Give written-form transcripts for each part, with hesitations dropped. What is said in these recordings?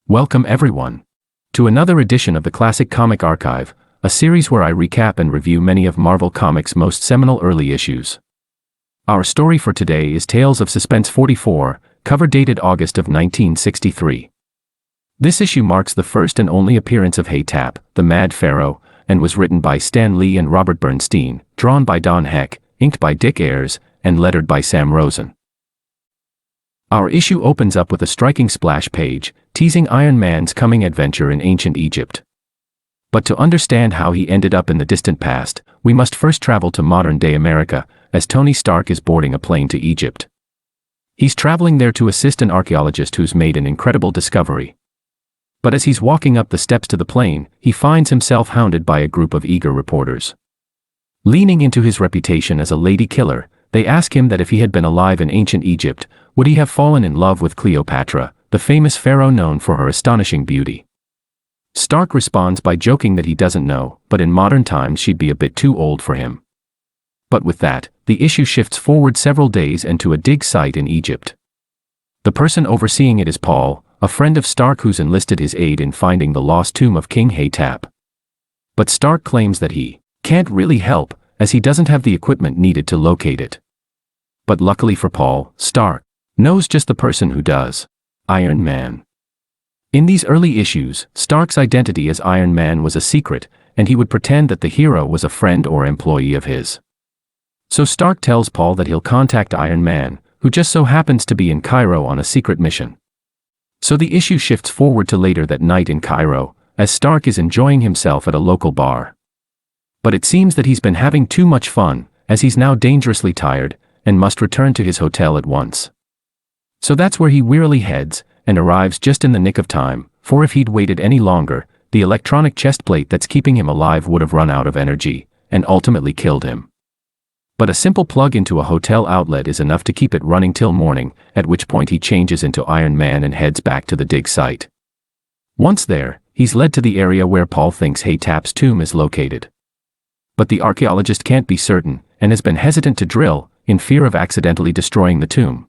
Welcome everyone to another edition of the Classic Comic Archive, a series where I recap and review many of Marvel Comics' most seminal early issues. Our story for today is Tales of Suspense 44, cover dated August of 1963. This issue marks the first and only appearance of Haytap, the Mad Pharaoh, and was written by Stan Lee and Robert Bernstein, drawn by Don Heck, inked by Dick Ayers, and lettered by Sam Rosen. Our issue opens up with a striking splash page, teasing Iron Man's coming adventure in ancient Egypt. But to understand how he ended up in the distant past, we must first travel to modern-day America, as Tony Stark is boarding a plane to Egypt. He's traveling there to assist an archaeologist who's made an incredible discovery. But as he's walking up the steps to the plane, he finds himself hounded by a group of eager reporters. Leaning into his reputation as a lady killer, they ask him that if he had been alive in ancient Egypt, would he have fallen in love with Cleopatra, the famous pharaoh known for her astonishing beauty. Stark responds by joking that he doesn't know, but in modern times she'd be a bit too old for him. But with that, the issue shifts forward several days and to a dig site in Egypt. The person overseeing it is Paul, a friend of Stark who's enlisted his aid in finding the lost tomb of King Haytap. But Stark claims that he can't really help, as he doesn't have the equipment needed to locate it. But luckily for Paul, Stark knows just the person who does: Iron Man. In these early issues, Stark's identity as Iron Man was a secret, and he would pretend that the hero was a friend or employee of his. So Stark tells Paul that he'll contact Iron Man, who just so happens to be in Cairo on a secret mission. So the issue shifts forward to later that night in Cairo, as Stark is enjoying himself at a local bar. But it seems that he's been having too much fun, as he's now dangerously tired, and must return to his hotel at once. So that's where he wearily heads, and arrives just in the nick of time, for if he'd waited any longer, the electronic chest plate that's keeping him alive would have run out of energy, and ultimately killed him. But a simple plug into a hotel outlet is enough to keep it running till morning, at which point he changes into Iron Man and heads back to the dig site. Once there, he's led to the area where Paul thinks Haytap's tomb is located. But the archaeologist can't be certain, and has been hesitant to drill, in fear of accidentally destroying the tomb.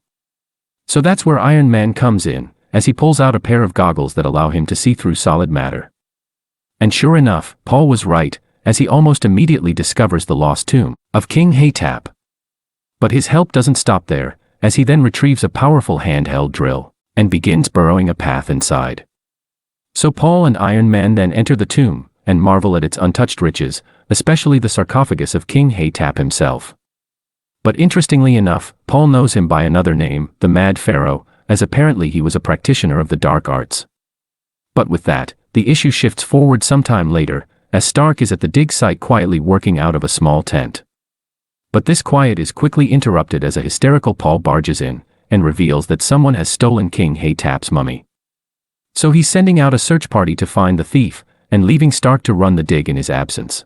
So that's where Iron Man comes in, as he pulls out a pair of goggles that allow him to see through solid matter. And sure enough, Paul was right, as he almost immediately discovers the lost tomb of King Haytap. But his help doesn't stop there, as he then retrieves a powerful handheld drill, and begins burrowing a path inside. So Paul and Iron Man then enter the tomb, and marvel at its untouched riches, especially the sarcophagus of King Haytap himself. But interestingly enough, Paul knows him by another name, the Mad Pharaoh, as apparently he was a practitioner of the dark arts. But with that, the issue shifts forward sometime later, as Stark is at the dig site quietly working out of a small tent. But this quiet is quickly interrupted as a hysterical Paul barges in, and reveals that someone has stolen King Haytap's mummy. So he's sending out a search party to find the thief, and leaving Stark to run the dig in his absence.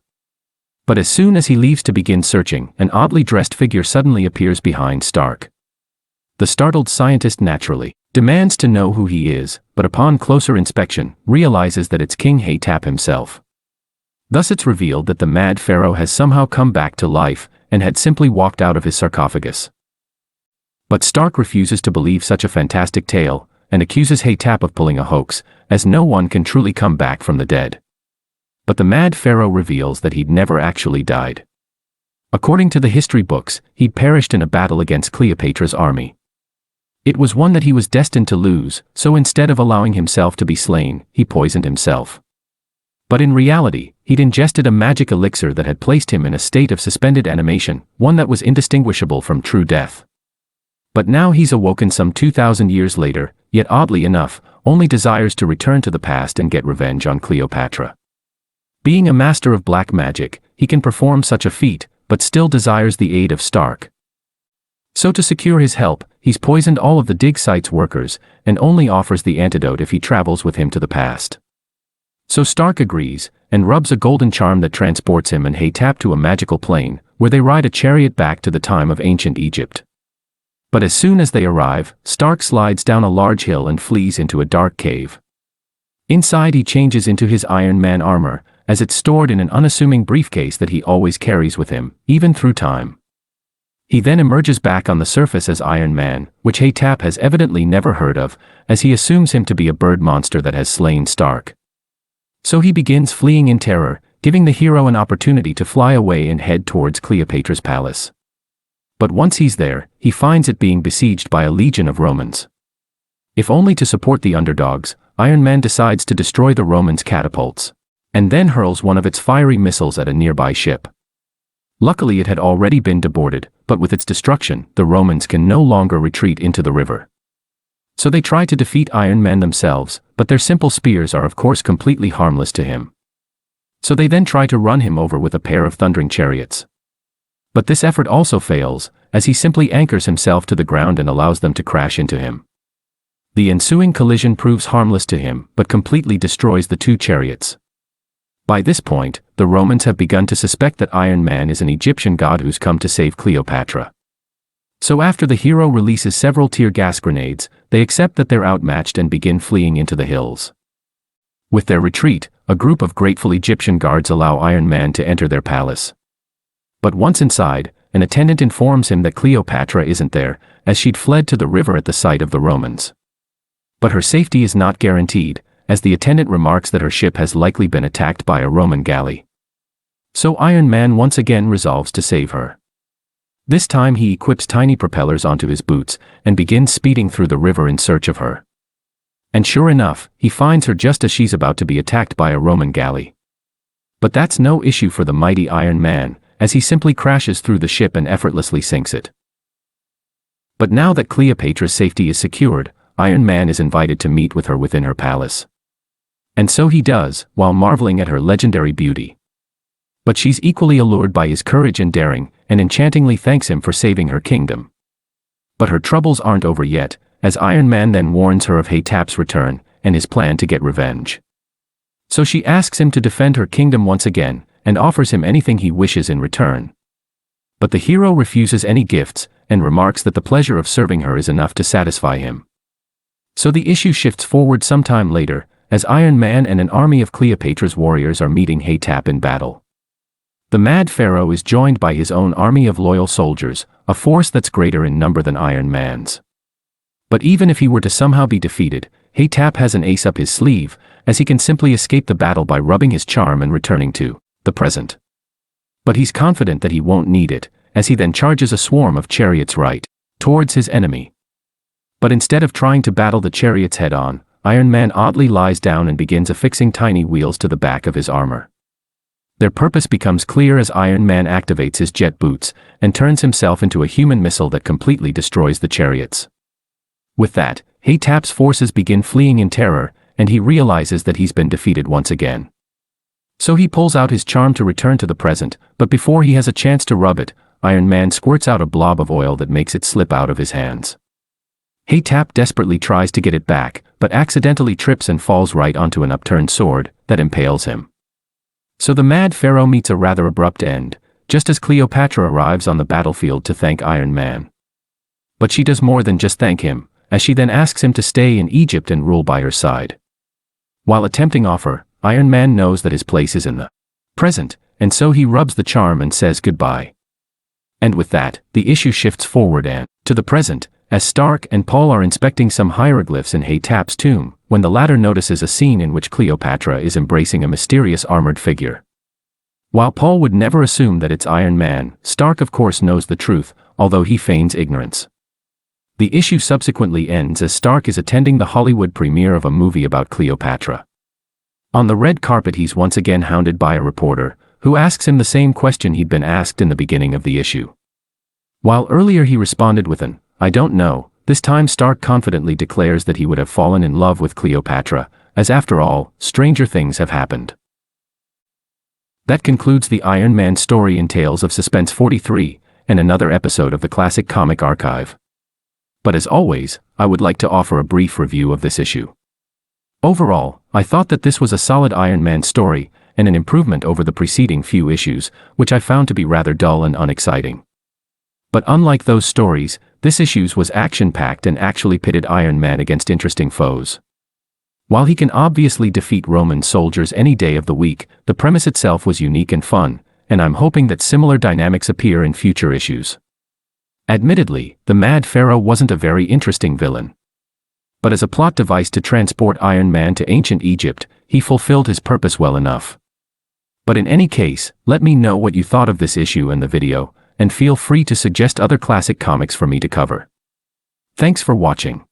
But as soon as he leaves to begin searching, an oddly dressed figure suddenly appears behind Stark. The startled scientist naturally demands to know who he is, but upon closer inspection, realizes that it's King Haytap himself. Thus it's revealed that the Mad Pharaoh has somehow come back to life, and had simply walked out of his sarcophagus. But Stark refuses to believe such a fantastic tale, and accuses Haytap of pulling a hoax, as no one can truly come back from the dead. But the Mad Pharaoh reveals that he'd never actually died. According to the history books, he'd perished in a battle against Cleopatra's army. It was one that he was destined to lose, so instead of allowing himself to be slain, he poisoned himself. But in reality, he'd ingested a magic elixir that had placed him in a state of suspended animation, one that was indistinguishable from true death. But now he's awoken some 2,000 years later, yet oddly enough, only desires to return to the past and get revenge on Cleopatra. Being a master of black magic, he can perform such a feat, but still desires the aid of Stark. So to secure his help, he's poisoned all of the dig site's workers, and only offers the antidote if he travels with him to the past. So Stark agrees, and rubs a golden charm that transports him and Haytap to a magical plane, where they ride a chariot back to the time of ancient Egypt. But as soon as they arrive, Stark slides down a large hill and flees into a dark cave. Inside he changes into his Iron Man armor, as it's stored in an unassuming briefcase that he always carries with him, even through time. He then emerges back on the surface as Iron Man, which Haytap has evidently never heard of, as he assumes him to be a bird monster that has slain Stark. So he begins fleeing in terror, giving the hero an opportunity to fly away and head towards Cleopatra's palace. But once he's there, he finds it being besieged by a legion of Romans. If only to support the underdogs, Iron Man decides to destroy the Romans' catapults, and then hurls one of its fiery missiles at a nearby ship. Luckily it had already been deboarded, but with its destruction, the Romans can no longer retreat into the river. So they try to defeat Iron Man themselves, but their simple spears are of course completely harmless to him. So they then try to run him over with a pair of thundering chariots. But this effort also fails, as he simply anchors himself to the ground and allows them to crash into him. The ensuing collision proves harmless to him, but completely destroys the two chariots. By this point, the Romans have begun to suspect that Iron Man is an Egyptian god who's come to save Cleopatra. So after the hero releases several tear gas grenades, they accept that they're outmatched and begin fleeing into the hills. With their retreat, a group of grateful Egyptian guards allow Iron Man to enter their palace. But once inside, an attendant informs him that Cleopatra isn't there, as she'd fled to the river at the sight of the Romans. But her safety is not guaranteed, as the attendant remarks that her ship has likely been attacked by a Roman galley. So Iron Man once again resolves to save her. This time he equips tiny propellers onto his boots and begins speeding through the river in search of her. And sure enough, he finds her just as she's about to be attacked by a Roman galley. But that's no issue for the mighty Iron Man, as he simply crashes through the ship and effortlessly sinks it. But now that Cleopatra's safety is secured, Iron Man is invited to meet with her within her palace. And so he does, while marveling at her legendary beauty. But she's equally allured by his courage and daring, and enchantingly thanks him for saving her kingdom. But her troubles aren't over yet, as Iron Man then warns her of Haytap's return, and his plan to get revenge. So she asks him to defend her kingdom once again, and offers him anything he wishes in return. But the hero refuses any gifts, and remarks that the pleasure of serving her is enough to satisfy him. So the issue shifts forward sometime later, as Iron Man and an army of Cleopatra's warriors are meeting Haytap in battle. The mad Pharaoh is joined by his own army of loyal soldiers, a force that's greater in number than Iron Man's. But even if he were to somehow be defeated, Haytap has an ace up his sleeve, as he can simply escape the battle by rubbing his charm and returning to the present. But he's confident that he won't need it, as he then charges a swarm of chariots right towards his enemy. But instead of trying to battle the chariots head-on, Iron Man oddly lies down and begins affixing tiny wheels to the back of his armor. Their purpose becomes clear as Iron Man activates his jet boots and turns himself into a human missile that completely destroys the chariots. With that, Haytap's forces begin fleeing in terror, and he realizes that he's been defeated once again. So he pulls out his charm to return to the present, but before he has a chance to rub it, Iron Man squirts out a blob of oil that makes it slip out of his hands. Haytap desperately tries to get it back, but accidentally trips and falls right onto an upturned sword that impales him. So the mad Pharaoh meets a rather abrupt end, just as Cleopatra arrives on the battlefield to thank Iron Man. But she does more than just thank him, as she then asks him to stay in Egypt and rule by her side. While a tempting offer, Iron Man knows that his place is in the present, and so he rubs the charm and says goodbye. And with that, the issue shifts forward and to the present, as Stark and Paul are inspecting some hieroglyphs in Haytap's tomb, when the latter notices a scene in which Cleopatra is embracing a mysterious armored figure. While Paul would never assume that it's Iron Man, Stark of course knows the truth, although he feigns ignorance. The issue subsequently ends as Stark is attending the Hollywood premiere of a movie about Cleopatra. On the red carpet he's once again hounded by a reporter, who asks him the same question he'd been asked in the beginning of the issue. While earlier he responded with an "I don't know," this time Stark confidently declares that he would have fallen in love with Cleopatra, as after all, stranger things have happened. That concludes the Iron Man story in Tales of Suspense 43, and another episode of the Classic Comic Archive. But as always, I would like to offer a brief review of this issue. Overall, I thought that this was a solid Iron Man story, and an improvement over the preceding few issues, which I found to be rather dull and unexciting. But unlike those stories, this issue's was action-packed and actually pitted Iron Man against interesting foes. While he can obviously defeat Roman soldiers any day of the week, the premise itself was unique and fun, and I'm hoping that similar dynamics appear in future issues. Admittedly, the Mad Pharaoh wasn't a very interesting villain. But as a plot device to transport Iron Man to ancient Egypt, he fulfilled his purpose well enough. But in any case, let me know what you thought of this issue and the video, and feel free to suggest other classic comics for me to cover. Thanks for watching.